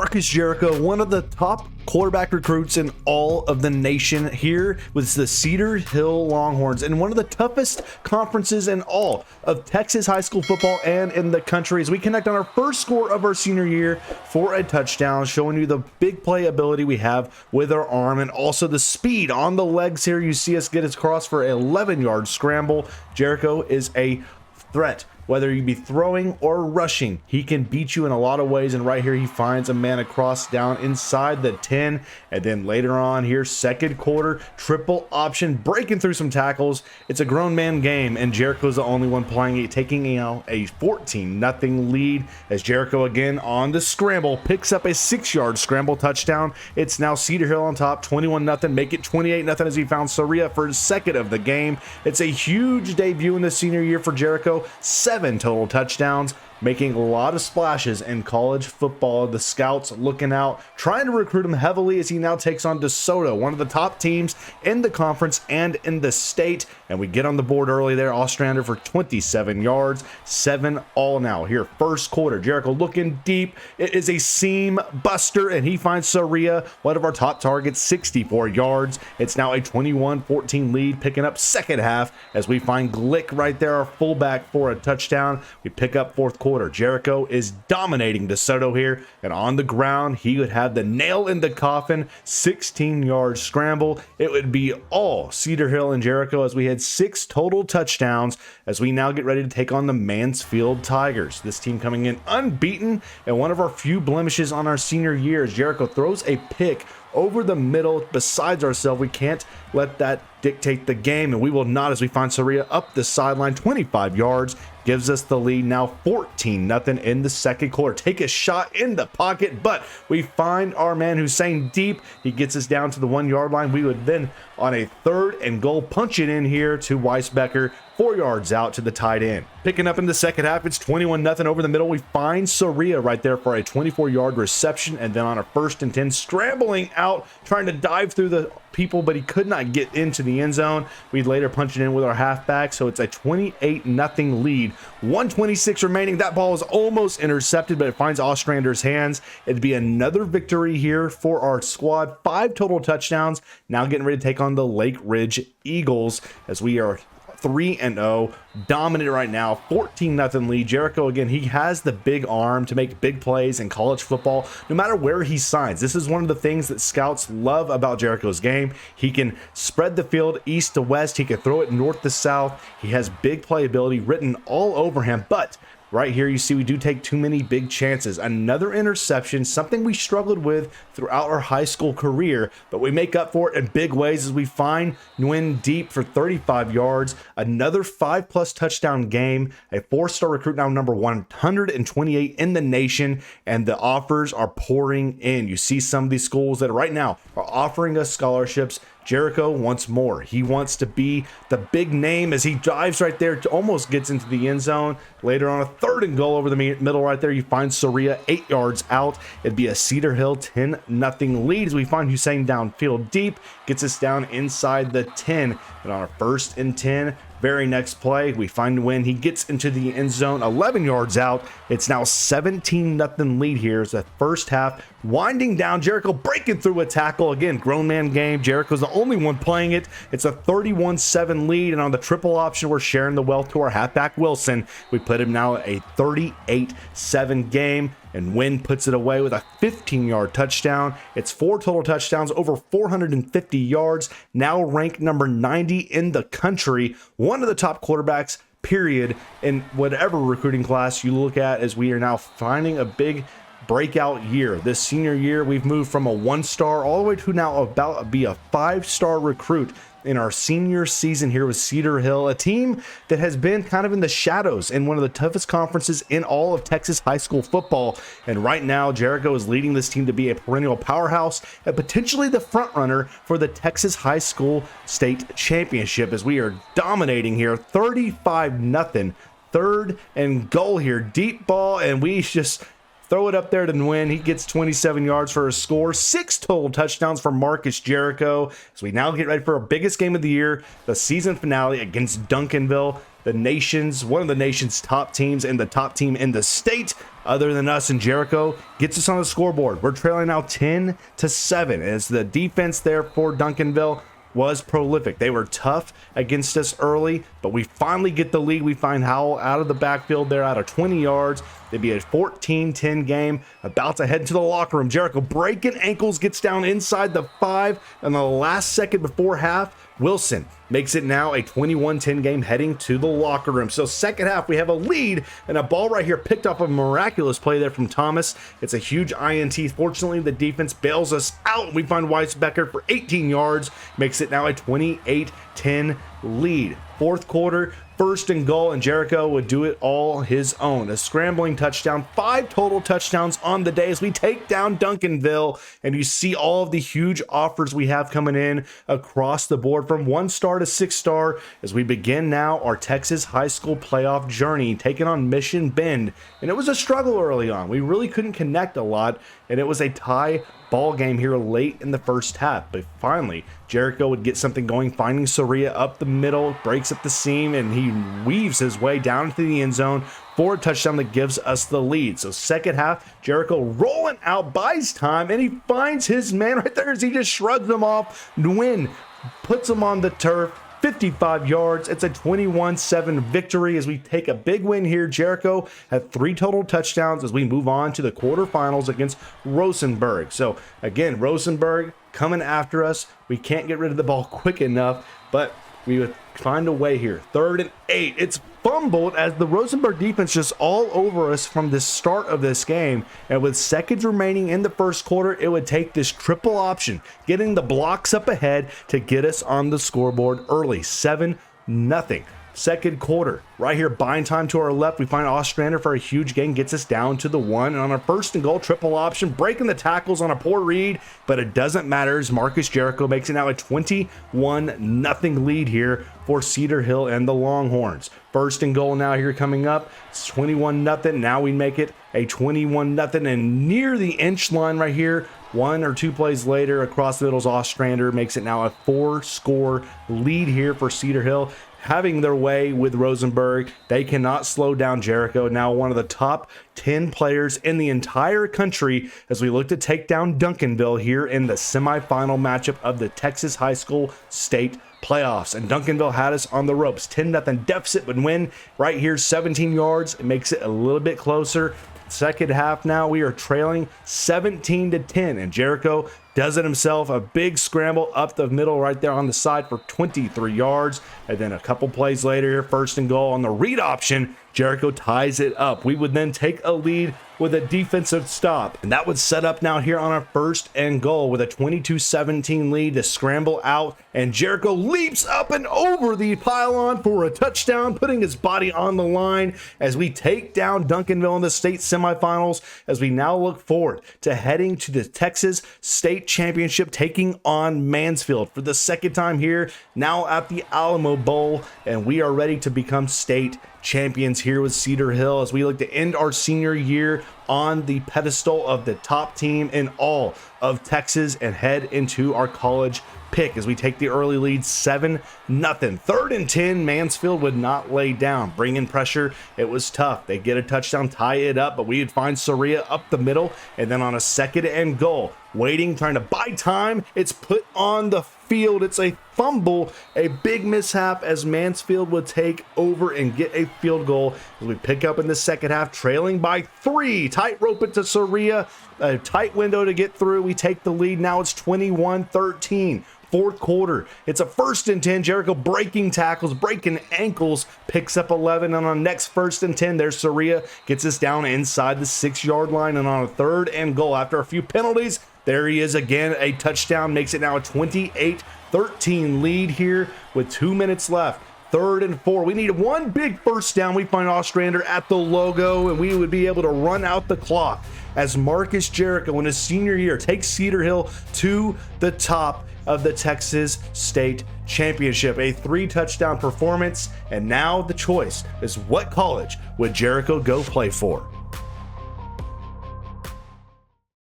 Markus Jericho, one of the top quarterback recruits in all of the nation, here with the Cedar Hill Longhorns in one of the toughest conferences in all of Texas high school football and in the country, as we connect on our first score of our senior year for a touchdown, showing you the big play ability we have with our arm and also the speed on the legs here. You see us get us across for an 11-yard scramble. Jericho is a threat. Whether you be throwing or rushing, he can beat you in a lot of ways. And right here, he finds a man across down inside the 10. And then later on here, second quarter, triple option, breaking through some tackles. It's a grown man game, and Jericho's the only one playing it, taking a 14-0 lead as Jericho again on the scramble picks up a 6-yard scramble touchdown. It's now Cedar Hill on top, 21-0, make it 28-0 as he found Soria for his second of the game. It's a huge debut in the senior year for Jericho. 7 total touchdowns, making a lot of splashes in college football. The scouts looking out, trying to recruit him heavily as he now takes on DeSoto, one of the top teams in the conference and in the state. And we get on the board early there. Ostrander for 27 yards, 7 all now. Here, first quarter, Jericho looking deep. It is a seam buster, and he finds Soria, one of our top targets, 64 yards. It's now a 21-14 lead, picking up second half as we find Glick right there, our fullback, for a touchdown. We pick up fourth quarter. Jericho is dominating DeSoto here, and on the ground, he would have the nail in the coffin, 16-yard scramble. It would be all Cedar Hill and Jericho as we had 6 total touchdowns as we now get ready to take on the Mansfield Tigers. This team coming in unbeaten and one of our few blemishes on our senior year as Jericho throws a pick over the middle besides ourselves. We can't let that dictate the game, and we will not, as we find Soria up the sideline, 25 yards, gives us the lead now 14-0 in the second quarter. Take a shot in the pocket, but we find our man Hussein deep. He gets us down to the 1-yard line. We would then, on a 3rd and goal, punch it in here to Weisbecker, 4 yards out to the tight end. Picking up in the second half, it's 21-0 over the middle. We find Soria right there for a 24-yard reception, and then on a 1st and 10, scrambling out, trying to dive through the people, but he could not get into the end zone. We'd later punch it in with our halfback, so it's a 28-0 lead. 1:26 remaining. That ball is almost intercepted, but it finds Ostrander's hands. It'd be another victory here for our squad. 5 total touchdowns. Now getting ready to take on the Lake Ridge Eagles as we are 3-0, dominant right now, 14-0 lead. Jericho, again, he has the big arm to make big plays in college football, no matter where he signs. This is one of the things that scouts love about Jericho's game. He can spread the field east to west. He can throw it north to south. He has big playability written all over him, but right here, you see we do take too many big chances. Another interception, something we struggled with throughout our high school career, but we make up for it in big ways as we find Nguyen deep for 35 yards. Another 5+ touchdown game, a 4-star recruit, now number 128 in the nation, and the offers are pouring in. You see some of these schools that right now are offering us scholarships. Jericho wants more. He wants to be the big name as he dives right there, almost gets into the end zone. Later on, a 3rd and goal over the middle right there, you find Soria 8 yards out. It'd be a Cedar Hill 10-0 lead as we find Hussein downfield deep, gets us down inside the 10. And on a 1st and 10, very next play, we find when he gets into the end zone, 11 yards out. It's now 17-0 lead here as the first half winding down. Jericho breaking through a tackle. Again, grown man game. Jericho's the only one playing it. It's a 31-7 lead, and on the triple option, we're sharing the wealth to our halfback Wilson. We put him now at a 38-7 game. And Wynn puts it away with a 15-yard touchdown. It's 4 total touchdowns, over 450 yards, now ranked number 90 in the country. One of the top quarterbacks, period, in whatever recruiting class you look at, as we are now finding a big breakout year. This senior year, we've moved from a 1-star all the way to now about to be a 5-star recruit in our senior season here with Cedar Hill, a team that has been kind of in the shadows in one of the toughest conferences in all of Texas high school football. And right now, Jericho is leading this team to be a perennial powerhouse and potentially the front runner for the Texas High School State Championship as we are dominating here, 35-0. 3rd and goal here, deep ball, and we just throw it up there to Nguyen. He gets 27 yards for a score. 6 total touchdowns for Markus Jericho. So we now get ready for our biggest game of the year, the season finale against Duncanville. one of the nation's top teams and the top team in the state, other than us and Jericho, gets us on the scoreboard. We're trailing now 10-7 as the defense there for Duncanville was prolific. They were tough against us early, but we finally get the lead. We find Howell out of the backfield there out of 20 yards. It'd be a 14-10 game, about to head to the locker room. Jericho breaking ankles, gets down inside the 5, and the last second before half, Wilson makes it now a 21-10 game heading to the locker room. So second half, we have a lead and a ball right here picked up, a miraculous play there from Thomas. It's a huge INT. Fortunately, the defense bails us out. We find Weisbecker for 18 yards, makes it now a 28-10 lead. Fourth quarter, first and goal, and Jericho would do it all his own. A scrambling touchdown, 5 total touchdowns on the day as we take down Duncanville, and you see all of the huge offers we have coming in across the board from 1-star to 6-star as we begin now our Texas high school playoff journey, taking on Mission Bend. And it was a struggle early on. We really couldn't connect a lot, and it was a tie ball game here late in the first half. But finally, Jericho would get something going, finding Soria up the middle, breaks up the seam, and he weaves his way down into the end zone for a touchdown that gives us the lead. So second half, Jericho rolling out, buys time, and he finds his man right there as he just shrugs him off. Nguyen puts him on the turf, 55 yards. It's a 21-7 victory as we take a big win here. Jericho had 3 total touchdowns as we move on to the quarterfinals against Rosenberg. So again, Rosenberg coming after us. We can't get rid of the ball quick enough, but we would find a way here. 3rd and 8. It's fumbled as the Rosenberg defense just all over us from the start of this game. And with seconds remaining in the first quarter, it would take this triple option, getting the blocks up ahead to get us on the scoreboard early. 7-0. Second quarter, right here, buying time to our left. We find Ostrander for a huge gain, gets us down to the 1. And on our first and goal, triple option, breaking the tackles on a poor read, but it doesn't matter as Markus Jericho makes it now a 21-0 lead here for Cedar Hill and the Longhorns. First and goal now here coming up. It's 21-0. Now we make it a 21-0, and near the inch line right here, 1 or 2 plays later, across the middle's Ostrander makes it now a 4-score lead here for Cedar Hill. Having their way with Rosenberg, they cannot slow down Jericho, now one of the top 10 players in the entire country, as we look to take down Duncanville here in the semifinal matchup of the Texas High School State Playoffs. And Duncanville had us on the ropes, 10-0 deficit, but win right here, 17 yards. It makes it a little bit closer. Second half now, we are trailing 17-10, and Jericho does it himself. A big scramble up the middle right there on the side for 23 yards. And then a couple plays later, first and goal on the read option, Jericho ties it up. We would then take a lead with a defensive stop, and that would set up now here on our first and goal with a 22-17 lead to scramble out, and Jericho leaps up and over the pylon for a touchdown, putting his body on the line as we take down Duncanville in the state semifinals, as we now look forward to heading to the Texas State Championship, taking on Mansfield for the second time here, now at the Alamo Bowl, and we are ready to become state champions here with Cedar Hill as we look to end our senior year on the pedestal of the top team in all of Texas and head into our college pick as we take the early lead 7-0. 3rd and 10, Mansfield would not lay down, bringing pressure. It was tough. They get a touchdown, tie it up, but we would find Soria up the middle, and then on a second and goal, waiting, trying to buy time, it's put on the field. It's a fumble, a big mishap as Mansfield would take over and get a field goal as we pick up in the second half, trailing by 3. Tightrope it to Soria, a tight window to get through. We take the lead. Now it's 21-13. Fourth quarter, it's a 1st and 10. Jericho breaking tackles, breaking ankles, picks up 11, and on next 1st and 10, there's Soria, gets us down inside the 6-yard line, and on a 3rd and goal after a few penalties, there he is again, a touchdown, makes it now a 28-13 lead here with 2 minutes left. 3rd and 4. We need one big first down. We find Ostrander at the logo, and we would be able to run out the clock as Markus Jericho in his senior year takes Cedar Hill to the top of the Texas State Championship. A 3-touchdown performance, and now the choice is what college would Jericho go play for?